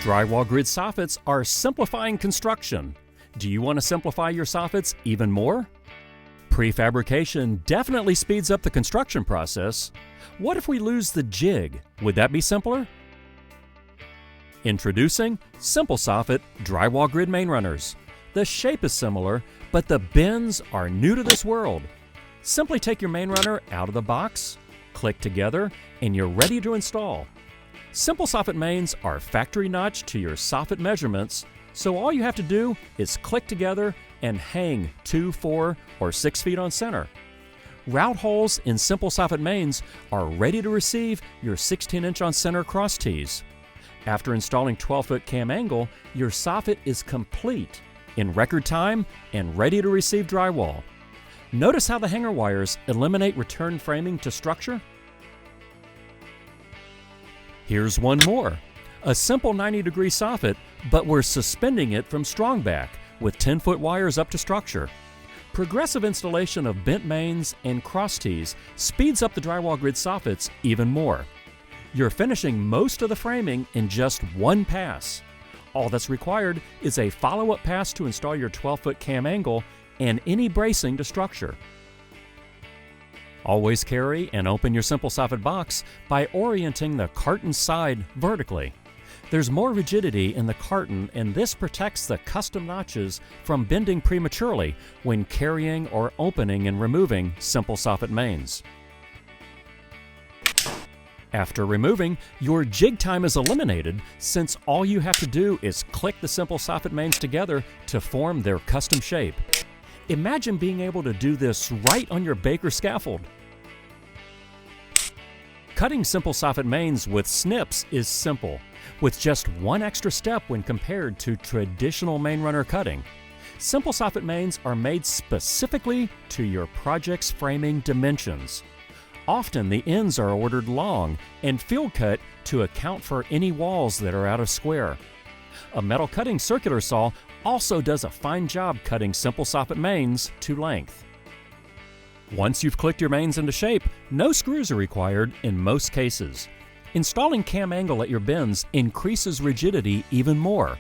Drywall grid soffits are simplifying construction. Do you want to simplify your soffits even more? Prefabrication definitely speeds up the construction process. What if we lose the jig? Would that be simpler? Introducing SimpleSoffit drywall grid main runners. The shape is similar, but the bends are new to this world. Simply take your main runner out of the box, click together, and you're ready to install. SimpleSoffit mains are factory notched to your soffit measurements, so all you have to do is click together and hang 2, 4, or 6 feet on center. Route holes in SimpleSoffit mains are ready to receive your 16-inch on center cross tees. After installing 12-foot cam angle, your soffit is complete, in record time, and ready to receive drywall. Notice how the hanger wires eliminate return framing to structure? Here's one more. A simple 90-degree soffit, but we're suspending it from strong back with 10-foot wires up to structure. Progressive installation of bent mains and cross tees speeds up the drywall grid soffits even more. You're finishing most of the framing in just one pass. All that's required is a follow-up pass to install your 12-foot cam angle and any bracing to structure. Always carry and open your SimpleSoffit box by orienting the carton side vertically. There's more rigidity in the carton, and this protects the custom notches from bending prematurely when carrying or opening and removing SimpleSoffit mains. After removing, your jig time is eliminated since all you have to do is click the SimpleSoffit mains together to form their custom shape. Imagine being able to do this right on your baker scaffold. Cutting SimpleSoffit mains with snips is simple, with just one extra step when compared to traditional main runner cutting. SimpleSoffit mains are made specifically to your project's framing dimensions. Often the ends are ordered long and field cut to account for any walls that are out of square. A metal cutting circular saw also does a fine job cutting SimpleSoffit mains to length. Once you've clicked your mains into shape, no screws are required in most cases. Installing cam angle at your bends increases rigidity even more.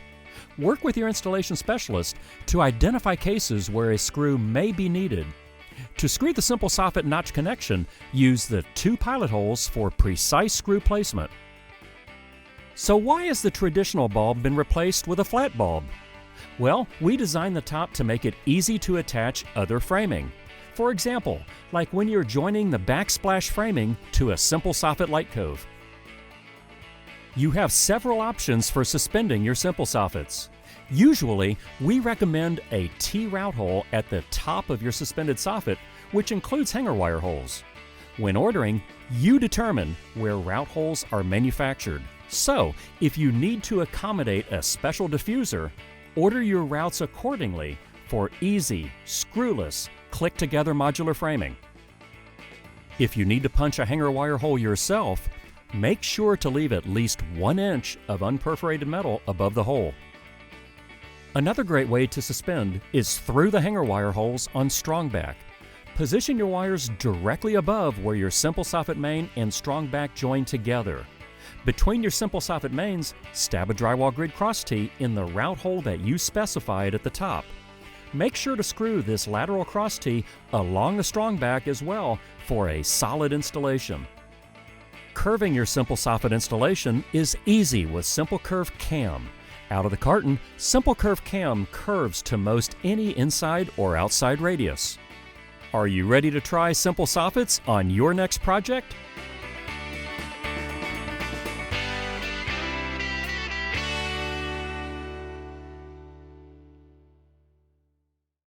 Work with your installation specialist to identify cases where a screw may be needed. To screw the SimpleSoffit notch connection, use the 2 pilot holes for precise screw placement. So why has the traditional bulb been replaced with a flat bulb? Well, we designed the top to make it easy to attach other framing. For example, like when you're joining the backsplash framing to a SimpleSoffit light cove. You have several options for suspending your SimpleSoffits. Usually, we recommend a T-route hole at the top of your suspended soffit, which includes hanger wire holes. When ordering, you determine where route holes are manufactured. So, if you need to accommodate a special diffuser, order your routes accordingly for easy, screwless, click-together modular framing. If you need to punch a hanger wire hole yourself, make sure to leave at least 1 inch of unperforated metal above the hole. Another great way to suspend is through the hanger wire holes on strong back. Position your wires directly above where your SimpleSoffit main and strong back join together. Between your SimpleSoffit mains, stab a drywall grid cross tee in the route hole that you specified at the top. Make sure to screw this lateral cross tee along the strong back as well for a solid installation. Curving your SimpleSoffit installation is easy with Simple Curve Cam. Out of the carton, Simple Curve Cam curves to most any inside or outside radius. Are you ready to try SimpleSoffits on your next project?